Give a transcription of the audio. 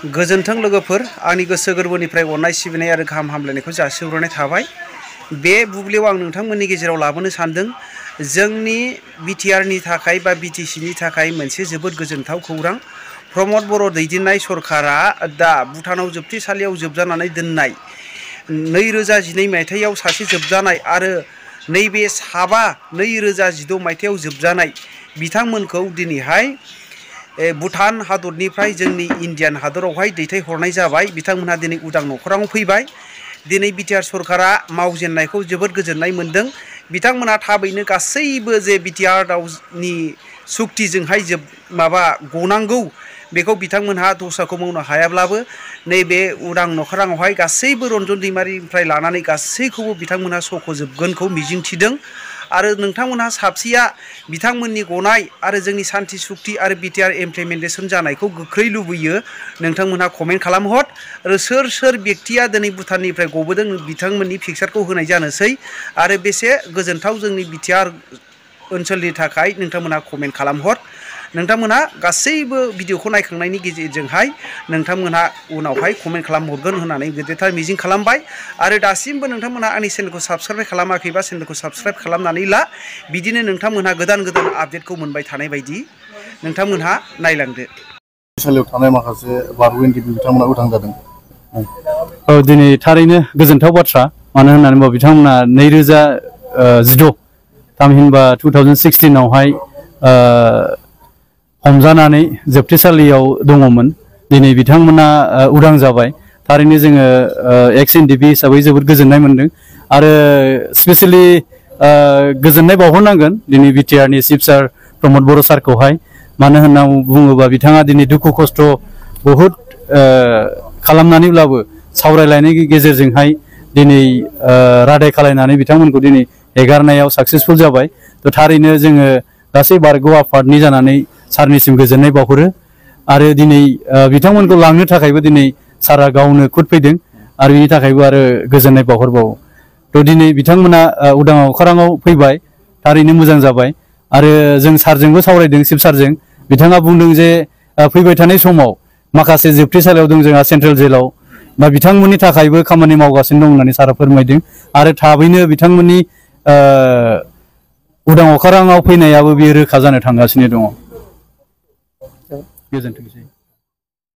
गोजोन्थों लोगोफोर आंनि गोसो गोरबोनिफ्राय अननाय सिबिनाय आरो गाहाम हामलायनायखौ जासिहरनाय थाबाय। बे बुब्लियाव आं नोंथांमोननि गेजेराव लाबोनो सानदों जोंनि बिटिआरनि थाखाय बा बिटिसिनि थाखाय मोनसे जोबोद गोजोनथाव खौरां। प्रमद बर' दैदेननाय सरकारा दा भुटानाव जोबथेसालियाव जोबजानानै दोननाय 2012 मायथाइयाव सासे जोबजानाय आरो नैबे साबा 2016 मायथाइयाव जोबजानाय बिथांमोनखौ दिनैहाय भुटान हादरनिफ्राय जोंनि इन्डियान हादरावहाय दैथायहरनाय जाबाय। बिथांमोनहा दिनै उदां न'खराव फैबाय। दिनै बिटिआर सरकारा मावजेननायखौ जोबोद गोजोननाय मोनदों। बिथांमोनहा थाबैनो गासैबो जे बिटिआरनि सुक्तिजोंहाय गनांगौ बेखौ बिथांमोनहा दस्राखौ मावनो हायाब्लाबो नैबे उदां न'खरावहाय गासैबो रन्जन दैमारिनिफ्राय लानानै गासैखौबो बिथांमोनहा सख'जोबगोनखौ मिजिंथिदों। आरो नोंथांमोनहा साबसिया बिथांमोननि गनाय आरो जोंनि सान्थि सुक्ति आरो बिटिआर इमप्लिमेन्टेसन जानायखौ गोख्रै लुबैयो। नोंथांमोनहा कमेन्ट खालामहर आरो सोर बेक्तिया दिनै भुटाननिफ्राय गबोदों बिथांमोननि पिक्सारखौ होनाय जानोसै आरो बेसे गोजोनथाव जोंनि बिटिआर ओनसोलनि थाखाय नोंथांमोनहा कमेन्ट खालामहर। नोंथांमोनहा गासैबो भिडिअखौ नायखांनायनि गेजेरजोंहाय नोंथांमोनहा उनावहाय कमेन्ट खालामहरगोन होननानै गेदेरथार मिजिं खालामबाय। आरो दासिमबो नोंथांमोनहा आंनि चेनेलखौ साबस्क्राइब खालामाखैबा चेनेलखौ साबस्क्राइब खालामनानै ला। बिदिनो नोंथांमोनहा गोदान आपडेटखौ मोनबाय थानाय बायदि नोंथांमोनहा नायलांदो। सालियाव थानाय माखासे बारग'गिरि बिथांमोना उदां जादों। औ दिनै थारैनो गोजोनथाव बाथ्रा। मानो होननानै बुङोब्ला बिथांमोना 2016 थामहिनबा 2016 आवहाय हमजानानै जोबथेसालियाव दङमोन। दिनै बिथांमोना उदां जाबाय। थारैनो जोङो एक्स एनडिपि हिसाबै जोबोद गोजोननाय मोनदों आरो स्पेसियेलि गोजोननाय बावहरनांगोन दिनै बिटिआरनि चिफ सार प्रमद बर' सारखौहाय। मानो होनना बुङोबा बिथाङा दिनै दुखु खस्थ' बहुद खालामनानैब्लाबो सावरायलायनायनि गेजेरजोंहाय दिनै रादाय खालायनानै बिथांमोनखौ दिनै एगारनायाव साक्सेसफुल जाबाय। थ' थारैनो जोङो गासै बारग' आफादनि जानानै सारनिसिम गोजोननाय बावहरो आरो दिनै बिथांमोनखौ लांनो थाखायबो दिनै सारा गावनो खुद फैदों आरो बिनि थाखायबो आरो गोजोननाय बावहरबावो। थ' दिनै बिथांमोना उदां अख्राङाव फैबाय। थारैनो मोजां जाबाय आरो जों सारजोंबो सावरायदों चिफ सारजों। बिथाङा बुंदों जे फैबाय थानाय समाव माखासे जोबथेसालियाव दं जोंहा सेन्ट्रेल जेलाव बा बिथांमोननि थाखायबो खामानि मावगासिनो दं होननानै सारा फोरमायदों आरो थाबैनो बिथांमोननि उदां अख्राङाव फैनायाबो बेयो रोखा जानो थांगासिनो दङ। गोजोनथोंसै।